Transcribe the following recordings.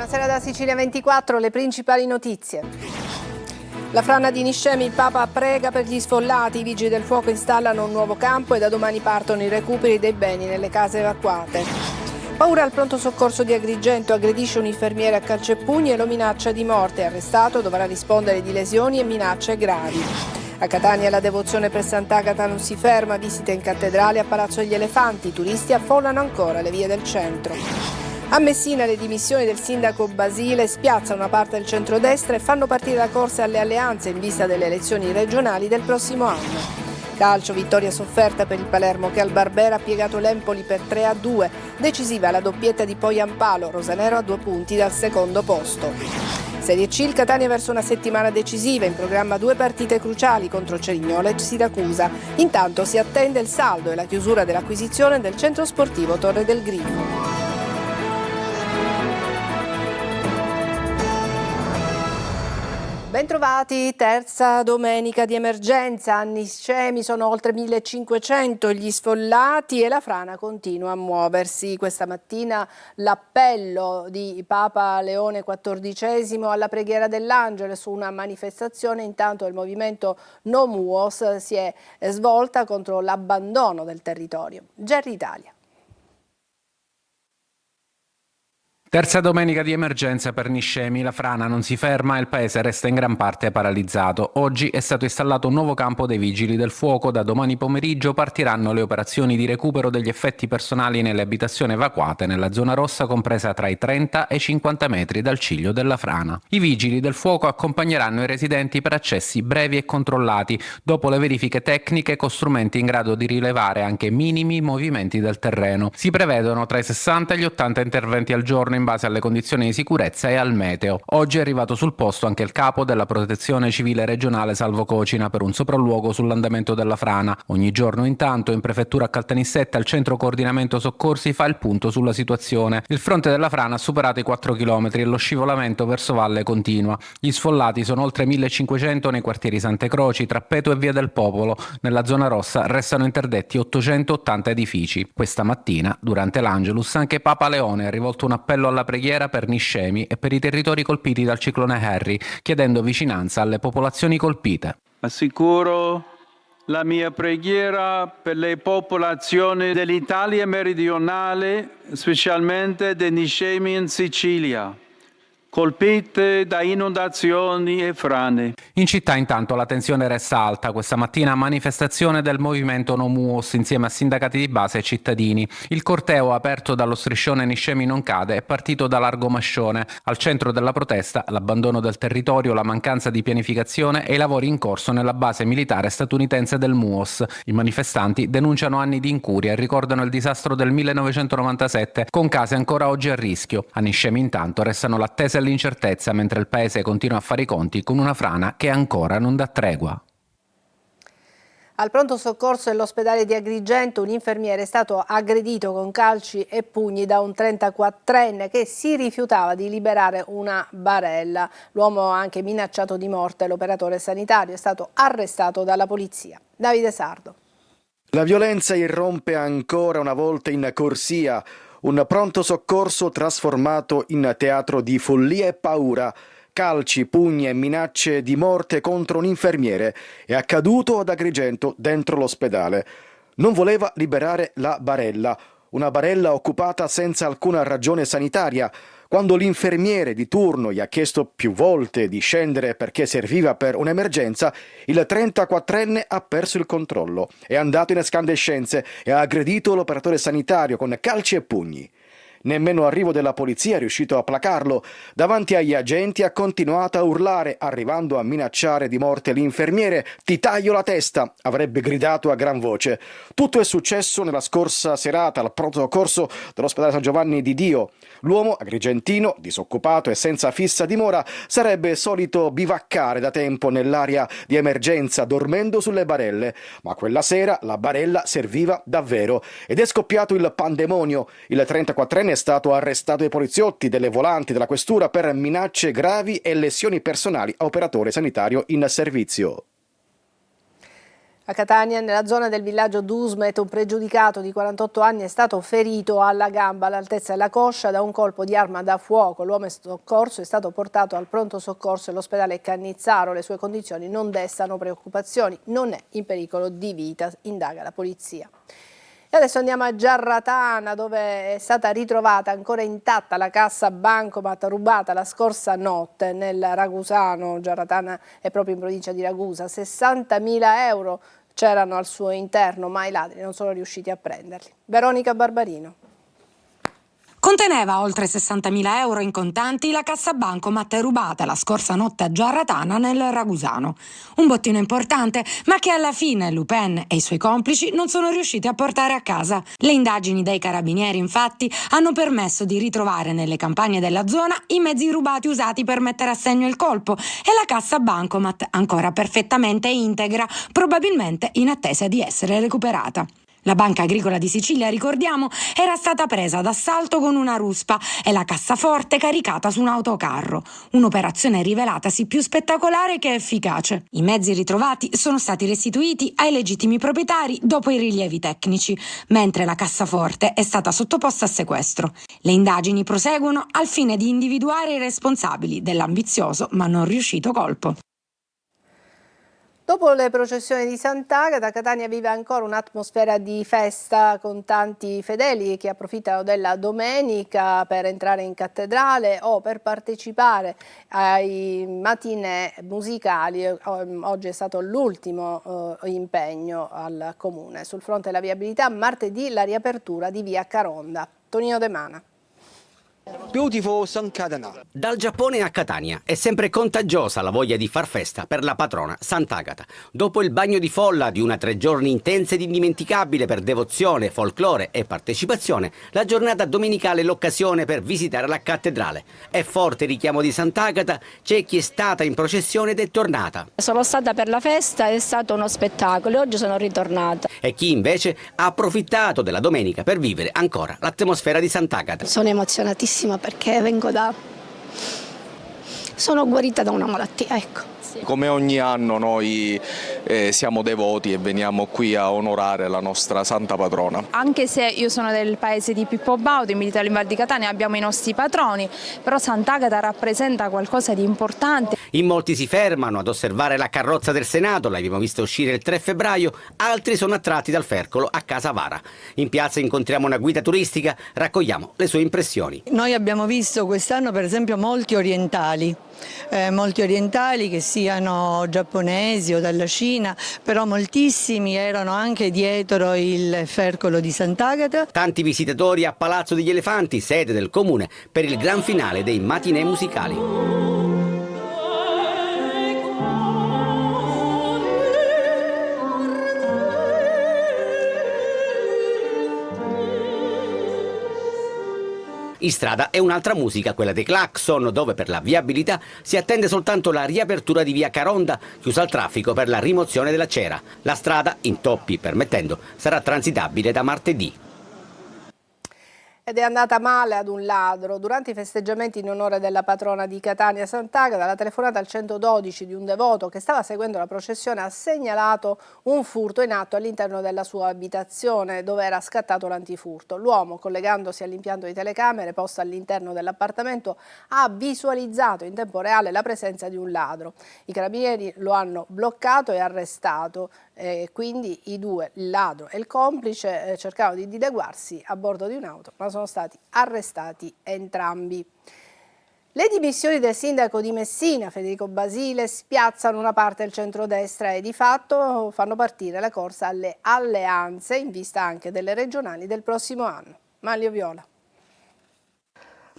Buonasera da Sicilia 24, le principali notizie. La frana di Niscemi, il Papa prega per gli sfollati, i vigili del fuoco installano un nuovo campo e da domani partono i recuperi dei beni nelle case evacuate. Paura al pronto soccorso di Agrigento, aggredisce un infermiere a calci e pugni e lo minaccia di morte, arrestato, dovrà rispondere di lesioni e minacce gravi. A Catania la devozione per Sant'Agata non si ferma, visite in cattedrale a Palazzo degli Elefanti, i turisti affollano ancora le vie del centro. A Messina le dimissioni del sindaco Basile spiazzano una parte del centrodestra e fanno partire la corsa alle alleanze in vista delle elezioni regionali del prossimo anno. Calcio, vittoria sofferta per il Palermo che al Barbera ha piegato l'Empoli per 3-2, decisiva la doppietta di Poyampalo, rosanero a 2 punti dal secondo posto. Serie C, il Catania verso una settimana decisiva, in programma 2 partite cruciali contro Cerignola e Siracusa. Intanto si attende il saldo e la chiusura dell'acquisizione del centro sportivo Torre del Grifo. Bentrovati, terza domenica di emergenza, a Niscemi sono oltre 1500 gli sfollati e la frana continua a muoversi. Questa mattina l'appello di Papa Leone XIV alla preghiera dell'Angelo su una manifestazione, intanto il movimento No MUOS si è svolta contro l'abbandono del territorio. Gerry Italia. Terza domenica di emergenza per Niscemi, la frana non si ferma e il paese resta in gran parte paralizzato. Oggi è stato installato un nuovo campo dei vigili del fuoco, da domani pomeriggio partiranno le operazioni di recupero degli effetti personali nelle abitazioni evacuate nella zona rossa compresa tra i 30 e i 50 metri dal ciglio della frana. I vigili del fuoco accompagneranno i residenti per accessi brevi e controllati, dopo le verifiche tecniche con strumenti in grado di rilevare anche minimi movimenti del terreno. Si prevedono tra i 60 e gli 80 interventi al giorno in base alle condizioni di sicurezza e al meteo. Oggi è arrivato sul posto anche il capo della Protezione Civile regionale Salvo Cocina per un sopralluogo sull'andamento della frana. Ogni giorno intanto in prefettura a Caltanissetta il centro coordinamento soccorsi fa il punto sulla situazione. Il fronte della frana ha superato i 4 km e lo scivolamento verso valle continua. Gli sfollati sono oltre 1500 nei quartieri Sante Croci, Trappeto e Via del Popolo. Nella zona rossa restano interdetti 880 edifici. Questa mattina, durante l'Angelus, anche Papa Leone ha rivolto un appello alla preghiera per Niscemi e per i territori colpiti dal ciclone Harry, chiedendo vicinanza alle popolazioni colpite. Assicuro la mia preghiera per le popolazioni dell'Italia meridionale, specialmente di Niscemi in Sicilia, colpite da inondazioni e frane. In città intanto la tensione resta alta. Questa mattina manifestazione del movimento No MUOS insieme a sindacati di base e cittadini. Il corteo aperto dallo striscione Niscemi non cade è partito da Largo Mascione. Al centro della protesta l'abbandono del territorio, la mancanza di pianificazione e i lavori in corso nella base militare statunitense del MUOS. I manifestanti denunciano anni di incuria e ricordano il disastro del 1997 con case ancora oggi a rischio. A Niscemi intanto restano l'attesa e l'incertezza mentre il paese continua a fare i conti con una frana che ancora non dà tregua. Al pronto soccorso dell'ospedale di Agrigento un infermiere è stato aggredito con calci e pugni da un 34enne che si rifiutava di liberare una barella. L'uomo ha anche minacciato di morte l'operatore sanitario, è stato arrestato dalla polizia. Davide Sardo. La violenza irrompe ancora una volta in corsia. Un pronto soccorso trasformato in teatro di follia e paura. Calci, pugni e minacce di morte contro un infermiere. È accaduto ad Agrigento, dentro l'ospedale. Non voleva liberare la barella. Una barella occupata senza alcuna ragione sanitaria. Quando l'infermiere di turno gli ha chiesto più volte di scendere perché serviva per un'emergenza, il 34enne ha perso il controllo, è andato in escandescenze e ha aggredito l'operatore sanitario con calci e pugni. Nemmeno arrivo della polizia è riuscito a placarlo. Davanti agli agenti ha continuato a urlare, arrivando a minacciare di morte l'infermiere. «Ti taglio la testa!» avrebbe gridato a gran voce. Tutto è successo nella scorsa serata al pronto soccorso dell'ospedale San Giovanni di Dio. L'uomo, agrigentino, disoccupato e senza fissa dimora, sarebbe solito bivaccare da tempo nell'area di emergenza, dormendo sulle barelle. Ma quella sera la barella serviva davvero ed è scoppiato il pandemonio. Il 34enne è stato arrestato dai poliziotti delle volanti della questura per minacce gravi e lesioni personali a operatore sanitario in servizio. A Catania, nella zona del villaggio d'Usmet, un pregiudicato di 48 anni è stato ferito alla gamba all'altezza della coscia da un colpo di arma da fuoco. L'uomo in soccorso è stato portato al pronto soccorso dell'ospedale Cannizzaro. Le sue condizioni non destano preoccupazioni, non è in pericolo di vita, indaga la polizia. E adesso andiamo a Giarratana, dove è stata ritrovata ancora intatta la cassa bancomat rubata la scorsa notte nel Ragusano. Giarratana è proprio in provincia di Ragusa. 60.000 euro c'erano al suo interno, ma i ladri non sono riusciti a prenderli. Veronica Barbarino. Conteneva oltre 60.000 euro in contanti la cassa bancomat rubata la scorsa notte a Giarratana nel Ragusano. Un bottino importante, ma che alla fine Lupin e i suoi complici non sono riusciti a portare a casa. Le indagini dei carabinieri, infatti, hanno permesso di ritrovare nelle campagne della zona i mezzi rubati usati per mettere a segno il colpo e la cassa bancomat ancora perfettamente integra, probabilmente in attesa di essere recuperata. La Banca Agricola di Sicilia, ricordiamo, era stata presa d'assalto con una ruspa e la cassaforte caricata su un autocarro. Un'operazione rivelatasi più spettacolare che efficace. I mezzi ritrovati sono stati restituiti ai legittimi proprietari dopo i rilievi tecnici, mentre la cassaforte è stata sottoposta a sequestro. Le indagini proseguono al fine di individuare i responsabili dell'ambizioso ma non riuscito colpo. Dopo le processioni di Sant'Agata, Catania vive ancora un'atmosfera di festa con tanti fedeli che approfittano della domenica per entrare in cattedrale o per partecipare ai matinè musicali. Oggi è stato l'ultimo impegno al Comune. Sul fronte della viabilità, martedì la riapertura di via Caronda. Tonino De Mana. Beautiful Sant'Agata. Dal Giappone a Catania è sempre contagiosa la voglia di far festa per la patrona Sant'Agata. Dopo il bagno di folla di una 3 giorni intensa ed indimenticabile per devozione, folklore e partecipazione, la giornata domenicale è l'occasione per visitare la cattedrale. È forte il richiamo di Sant'Agata, c'è chi è stata in processione ed è tornata. Sono stata per la festa, è stato uno spettacolo e oggi sono ritornata. E chi invece ha approfittato della domenica per vivere ancora l'atmosfera di Sant'Agata. Sono emozionatissima perché sono guarita da una malattia, ecco. Come ogni anno noi siamo devoti e veniamo qui a onorare la nostra santa patrona. Anche se io sono del paese di Pippo Baudo, in Militello in Val di Catania, abbiamo i nostri patroni, però Sant'Agata rappresenta qualcosa di importante. In molti si fermano ad osservare la carrozza del Senato, l'abbiamo vista uscire il 3 febbraio, altri sono attratti dal Fercolo a Casa Vara. In piazza incontriamo una guida turistica, raccogliamo le sue impressioni. Noi abbiamo visto quest'anno per esempio molti orientali che siano giapponesi o dalla Cina, però moltissimi erano anche dietro il Fercolo di Sant'Agata. Tanti visitatori a Palazzo degli Elefanti, sede del Comune, per il gran finale dei matinè musicali. In strada è un'altra musica, quella dei Clacson, dove per la viabilità si attende soltanto la riapertura di via Caronda, chiusa al traffico per la rimozione della cera. La strada, intoppi permettendo, sarà transitabile da martedì. Ed è andata male ad un ladro. Durante i festeggiamenti in onore della patrona di Catania, Sant'Agata, la telefonata al 112 di un devoto che stava seguendo la processione ha segnalato un furto in atto all'interno della sua abitazione, dove era scattato l'antifurto. L'uomo, collegandosi all'impianto di telecamere posto all'interno dell'appartamento, ha visualizzato in tempo reale la presenza di un ladro. I carabinieri lo hanno bloccato e arrestato. Quindi i due, il ladro e il complice, cercavano di dileguarsi a bordo di un'auto, ma sono stati arrestati entrambi. Le dimissioni del sindaco di Messina, Federico Basile, spiazzano una parte del centrodestra e di fatto fanno partire la corsa alle alleanze in vista anche delle regionali del prossimo anno. Manlio Viola.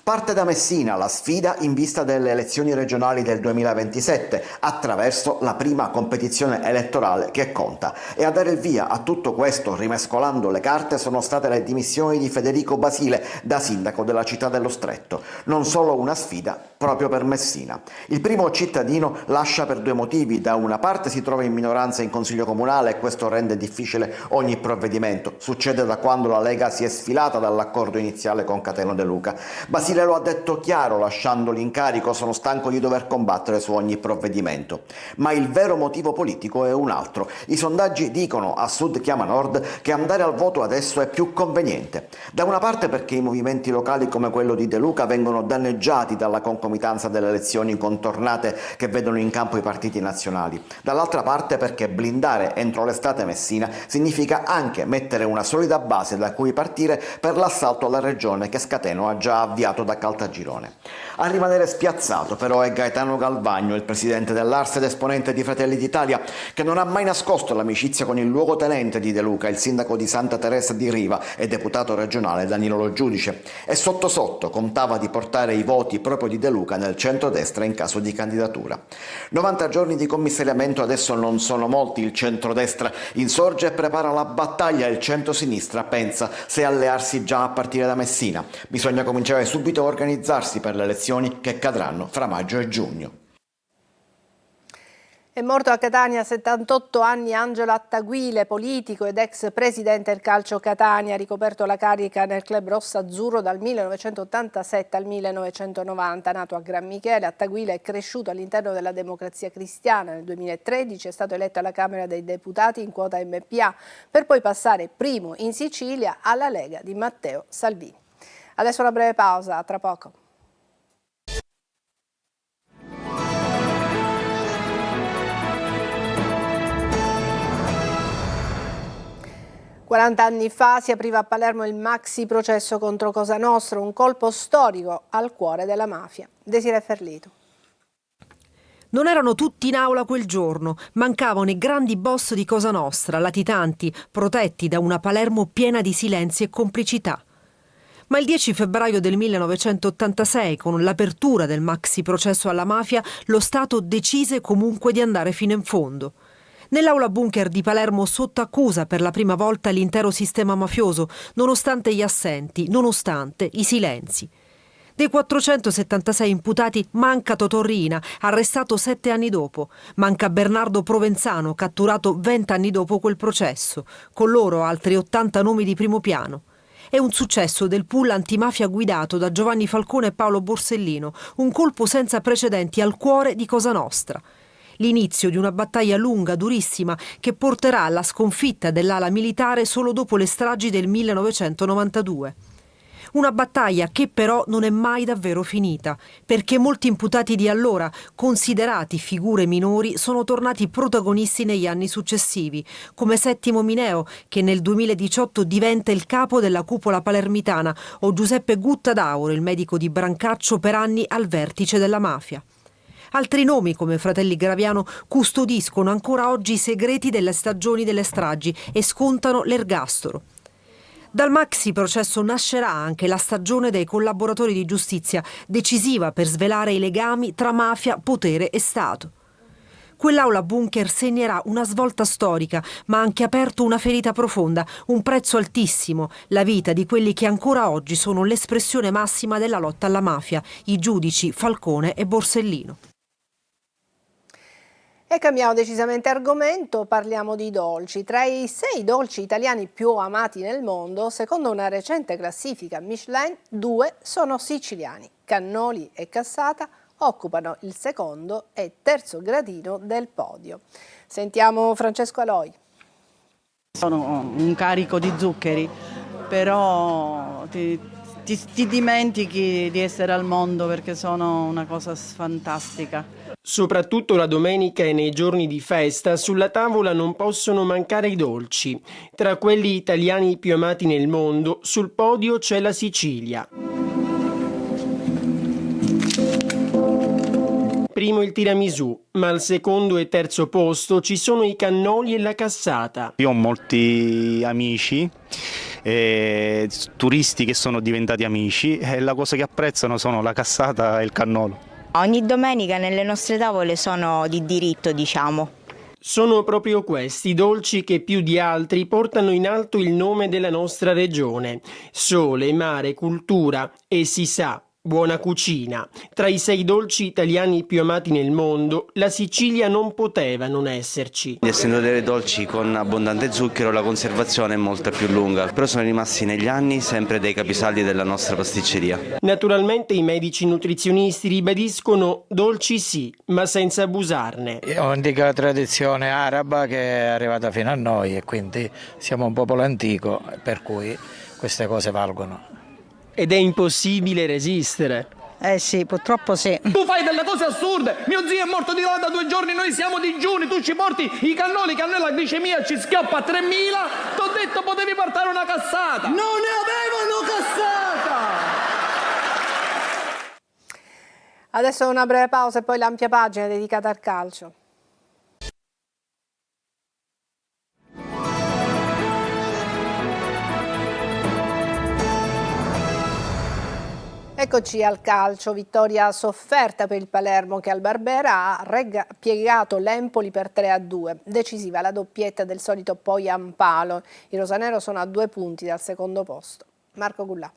Parte da Messina la sfida in vista delle elezioni regionali del 2027 attraverso la prima competizione elettorale che conta, e a dare il via a tutto questo, rimescolando le carte, sono state le dimissioni di Federico Basile da sindaco della città dello Stretto. Non solo una sfida proprio per Messina. Il primo cittadino lascia per due motivi: da una parte si trova in minoranza in consiglio comunale e questo rende difficile ogni provvedimento, succede da quando la Lega si è sfilata dall'accordo iniziale con Cateno De Luca. Basile Abile lo ha detto chiaro, lasciando l'incarico: sono stanco di dover combattere su ogni provvedimento. Ma il vero motivo politico è un altro. I sondaggi dicono, a Sud chiama Nord, che andare al voto adesso è più conveniente. Da una parte perché i movimenti locali come quello di De Luca vengono danneggiati dalla concomitanza delle elezioni contornate che vedono in campo i partiti nazionali. Dall'altra parte perché blindare entro l'estate Messina significa anche mettere una solida base da cui partire per l'assalto alla regione che Scateno ha già avviato da Caltagirone. A rimanere spiazzato però è Gaetano Galvagno, il presidente dell'Ars ed esponente di Fratelli d'Italia, che non ha mai nascosto l'amicizia con il luogotenente di De Luca, il sindaco di Santa Teresa di Riva e deputato regionale Danilo Lo Giudice, e sotto sotto contava di portare i voti proprio di De Luca nel centrodestra in caso di candidatura. 90 giorni di commissariamento adesso non sono molti, il centrodestra insorge e prepara la battaglia, il centrosinistra pensa se allearsi già a partire da Messina. Bisogna cominciare subito a organizzarsi per le elezioni che cadranno fra maggio e giugno. È morto a Catania a 78 anni Angelo Attaguile, politico ed ex presidente del Calcio Catania. Ha ricoperto la carica nel club rossazzurro dal 1987 al 1990. Nato a Gran Michele, Attaguile è cresciuto all'interno della Democrazia Cristiana. Nel 2013 è stato eletto alla Camera dei Deputati in quota MPA, per poi passare primo in Sicilia alla Lega di Matteo Salvini. Adesso una breve pausa, tra poco. 40 anni fa si apriva a Palermo il maxi processo contro Cosa Nostra, un colpo storico al cuore della mafia. Desiree Ferlito. Non erano tutti in aula quel giorno, mancavano i grandi boss di Cosa Nostra, latitanti, protetti da una Palermo piena di silenzi e complicità. Ma il 10 febbraio del 1986, con l'apertura del maxi processo alla mafia, lo Stato decise comunque di andare fino in fondo. Nell'aula bunker di Palermo sotto accusa per la prima volta l'intero sistema mafioso, nonostante gli assenti, nonostante i silenzi. Dei 476 imputati manca Totò Riina, arrestato 7 anni dopo. Manca Bernardo Provenzano, catturato 20 anni dopo quel processo. Con loro altri 80 nomi di primo piano. È un successo del pool antimafia guidato da Giovanni Falcone e Paolo Borsellino, un colpo senza precedenti al cuore di Cosa Nostra. L'inizio di una battaglia lunga, durissima, che porterà alla sconfitta dell'ala militare solo dopo le stragi del 1992. Una battaglia che però non è mai davvero finita, perché molti imputati di allora, considerati figure minori, sono tornati protagonisti negli anni successivi, come Settimo Mineo, che nel 2018 diventa il capo della cupola palermitana, o Giuseppe Guttadauro, il medico di Brancaccio per anni al vertice della mafia. Altri nomi, come Fratelli Graviano, custodiscono ancora oggi i segreti delle stagioni delle stragi e scontano l'ergastolo. Dal maxi processo nascerà anche la stagione dei collaboratori di giustizia, decisiva per svelare i legami tra mafia, potere e Stato. Quell'aula bunker segnerà una svolta storica, ma ha anche aperto una ferita profonda, un prezzo altissimo, la vita di quelli che ancora oggi sono l'espressione massima della lotta alla mafia, i giudici Falcone e Borsellino. E cambiamo decisamente argomento, parliamo di dolci. Tra i 6 dolci italiani più amati nel mondo, secondo una recente classifica Michelin, 2 sono siciliani. Cannoli e cassata occupano il secondo e terzo gradino del podio. Sentiamo Francesco Aloi. Sono un carico di zuccheri, però ti dimentichi di essere al mondo perché sono una cosa fantastica. Soprattutto la domenica e nei giorni di festa sulla tavola non possono mancare i dolci. Tra quelli italiani più amati nel mondo, sul podio c'è la Sicilia. Primo il tiramisù, ma al secondo e terzo posto ci sono i cannoli e la cassata. Io ho molti amici, turisti che sono diventati amici e la cosa che apprezzano sono la cassata e il cannolo. Ogni domenica nelle nostre tavole sono di diritto, diciamo. Sono proprio questi dolci che più di altri portano in alto il nome della nostra regione. Sole, mare, cultura e si sa, buona cucina. Tra i 6 dolci italiani più amati nel mondo, la Sicilia non poteva non esserci. Essendo dei dolci con abbondante zucchero, la conservazione è molto più lunga, però sono rimasti negli anni sempre dei capisaldi della nostra pasticceria. Naturalmente i medici nutrizionisti ribadiscono dolci sì, ma senza abusarne. È un'antica tradizione araba che è arrivata fino a noi e quindi siamo un popolo antico, per cui queste cose valgono. Ed è impossibile resistere. Sì, purtroppo sì. Tu fai delle cose assurde. Mio zio è morto di là da 2 giorni, noi siamo digiuni, tu ci porti i cannoli che a noi la glicemia ci schioppa a 3.000. T'ho detto potevi portare una cassata. Non ne avevano cassata! Adesso una breve pausa e poi l'ampia pagina dedicata al calcio. Eccoci al calcio, vittoria sofferta per il Palermo che al Barbera ha piegato l'Empoli per 3-2. Decisiva la doppietta del solito Poyampalo. I rosanero sono a 2 punti dal secondo posto. Marco Gullà.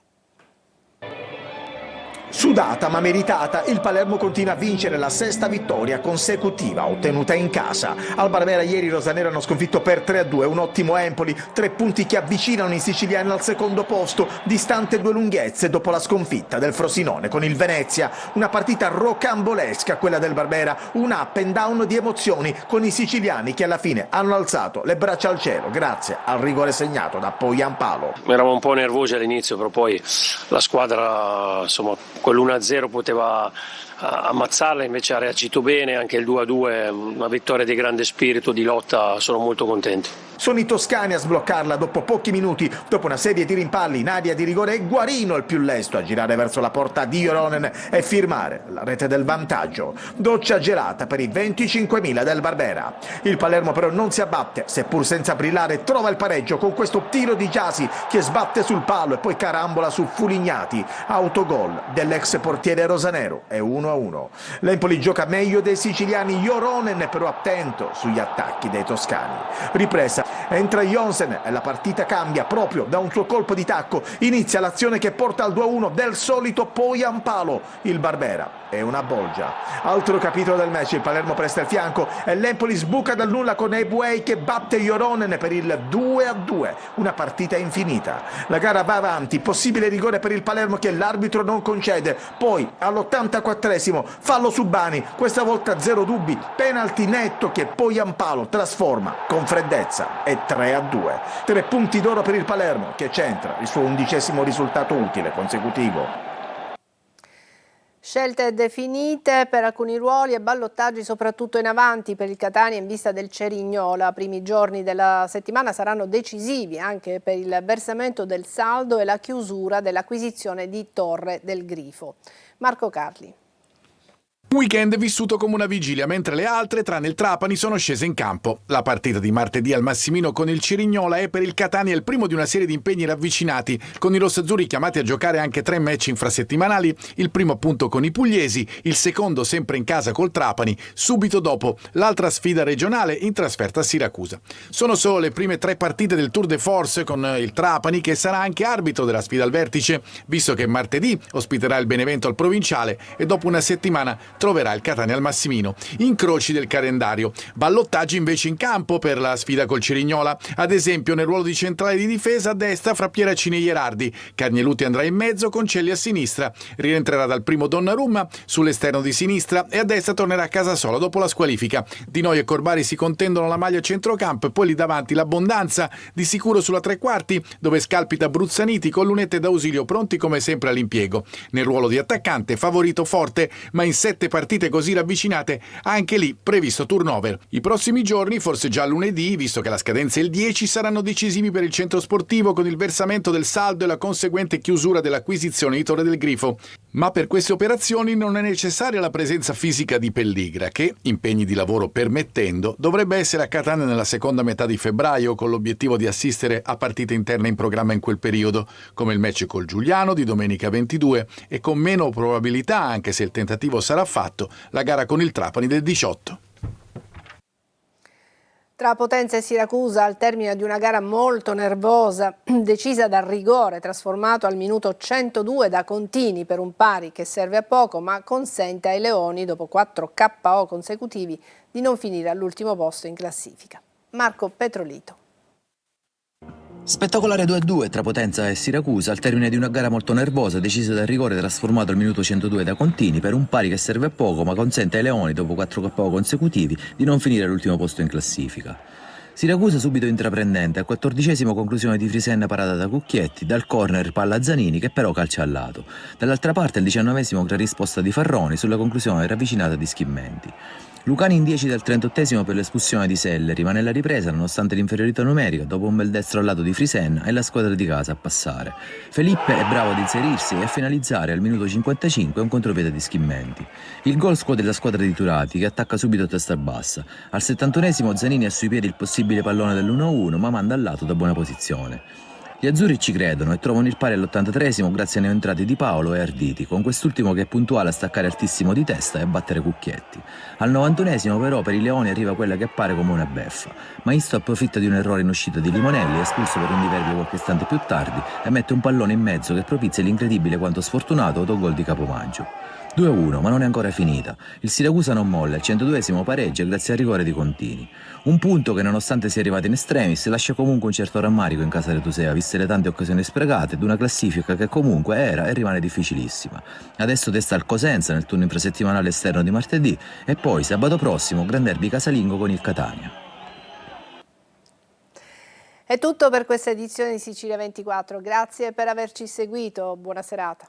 Sudata ma meritata, il Palermo continua a vincere la 6ª vittoria consecutiva ottenuta in casa. Al Barbera ieri i rosanero hanno sconfitto per 3-2 un ottimo Empoli, 3 punti che avvicinano i siciliani al secondo posto, distante 2 lunghezze dopo la sconfitta del Frosinone con il Venezia. Una partita rocambolesca quella del Barbera, un up and down di emozioni con i siciliani che alla fine hanno alzato le braccia al cielo grazie al rigore segnato da Poyampalo. Eravamo un po' nervosi all'inizio, però poi la squadra, insomma, quell'1-0 poteva ammazzarla, invece ha reagito bene, anche il 2-2, una vittoria di grande spirito, di lotta, sono molto contenti. Sono i toscani a sbloccarla dopo pochi minuti, dopo una serie di rimpalli in area di rigore, e Guarino il più lesto a girare verso la porta di Joronen e firmare la rete del vantaggio. Doccia gelata per i 25.000 del Barbera. Il Palermo però non si abbatte, seppur senza brillare trova il pareggio con questo tiro di Giasi che sbatte sul palo e poi carambola su Fulignati. Autogol dell'ex portiere rosanero, è 1-1. L'Empoli gioca meglio dei siciliani, Joronen però attento sugli attacchi dei toscani. Ripresa, entra Jonsen e la partita cambia proprio da un suo colpo di tacco. Inizia l'azione che porta al 2-1 del solito Poyampalo. Il Barbera è una bolgia. Altro capitolo del match, il Palermo presta il fianco e l'Empoli sbuca dal nulla con Ebuei che batte Joronen per il 2-2. Una partita infinita. La gara va avanti, possibile rigore per il Palermo che l'arbitro non concede. Poi all'84esimo fallo su Bani, questa volta zero dubbi, penalty netto che Poyampalo trasforma con freddezza. È 3-2. 3 punti d'oro per il Palermo che centra il suo 11° risultato utile consecutivo. Scelte definite per alcuni ruoli e ballottaggi soprattutto in avanti per il Catania in vista del Cerignola. I primi giorni della settimana saranno decisivi anche per il versamento del saldo e la chiusura dell'acquisizione di Torre del Grifo. Marco Carli. Un weekend vissuto come una vigilia, mentre le altre, tranne il Trapani, sono scese in campo. La partita di martedì al Massimino con il Cerignola è per il Catania il primo di una serie di impegni ravvicinati, con i rossazzurri chiamati a giocare anche 3 match infrasettimanali, il primo appunto con i pugliesi, il secondo sempre in casa col Trapani, subito dopo l'altra sfida regionale in trasferta a Siracusa. Sono solo le prime 3 partite del Tour de Force con il Trapani, che sarà anche arbitro della sfida al vertice, visto che martedì ospiterà il Benevento al Provinciale e dopo una settimana troverà il Catania al Massimino. Incroci del calendario. Ballottaggi invece in campo per la sfida col Cerignola. Ad esempio nel ruolo di centrale di difesa a destra fra Pieracini e Ierardi. Carnieluti andrà in mezzo, Concelli a sinistra. Rientrerà dal primo Donnarumma sull'esterno di sinistra e a destra tornerà a Casasola dopo la squalifica. Di Noi e Corbari si contendono la maglia centrocampo e poi lì davanti l'Abbondanza, di sicuro sulla 3 quarti dove scalpita Bruzzaniti con lunette d'ausilio pronti come sempre all'impiego. Nel ruolo di attaccante favorito forte, ma in 7 partite così ravvicinate anche lì previsto turnover. I prossimi giorni, forse già lunedì, visto che la scadenza è il 10, saranno decisivi per il centro sportivo con il versamento del saldo e la conseguente chiusura dell'acquisizione di Torre del Grifo. Ma per queste operazioni non è necessaria la presenza fisica di Pelligra, che, impegni di lavoro permettendo, dovrebbe essere a Catania nella seconda metà di febbraio con l'obiettivo di assistere a partite interne in programma in quel periodo, come il match col Giuliano di domenica 22 e con meno probabilità, anche se il tentativo sarà fatto, la gara con il Trapani del 18. Tra Potenza e Siracusa, al termine di una gara molto nervosa, decisa dal rigore, trasformato al minuto 102 da Contini per un pari che serve a poco, ma consente ai Leoni, dopo 4 KO consecutivi, di non finire all'ultimo posto in classifica. Marco Petrolito. Spettacolare 2-2 tra Potenza e Siracusa al termine di una gara molto nervosa, decisa dal rigore trasformato al minuto 102 da Contini per un pari che serve a poco ma consente ai Leoni, dopo 4 KO consecutivi, di non finire all'ultimo posto in classifica. Siracusa subito intraprendente, al 14esimo conclusione di Frisenna parata da Cucchietti, dal corner palla Zanini che però calcia al lato. Dall'altra parte al 19esimo gran risposta di Farroni sulla conclusione ravvicinata di Schimmenti. Lucani in 10 dal 38esimo per l'espulsione di Selleri, ma nella ripresa, nonostante l'inferiorità numerica, dopo un bel destro al lato di Frisenna, è la squadra di casa a passare. Felipe è bravo ad inserirsi e a finalizzare al minuto 55 un contropiede di Schimmenti. Il gol scuote la squadra di Turati, che attacca subito a testa bassa. Al 71esimo Zanini ha sui piedi il possibile pallone dell'1-1, ma manda al lato da buona posizione. Gli azzurri ci credono e trovano il pari all'83esimo grazie ai neoentrati Di Paolo e Arditi, con quest'ultimo che è puntuale a staccare altissimo di testa e a battere Cucchietti. Al 91esimo però per i Leoni arriva quella che appare come una beffa. Maisto approfitta di un errore in uscita di Limonelli, espulso per un diverbio qualche istante più tardi, e mette un pallone in mezzo che propizia l'incredibile quanto sfortunato autogol di Capomaggio. 2-1, ma non è ancora finita. Il Siracusa non molla, il 102esimo pareggia grazie al rigore di Contini. Un punto che, nonostante sia arrivato in extremis, lascia comunque un certo rammarico in casa retusea, viste le tante occasioni sprecate ed una classifica che comunque era e rimane difficilissima. Adesso testa al Cosenza nel turno infrasettimanale esterno di martedì e poi sabato prossimo gran derby casalingo con il Catania. È tutto per questa edizione di Sicilia 24, grazie per averci seguito, buona serata.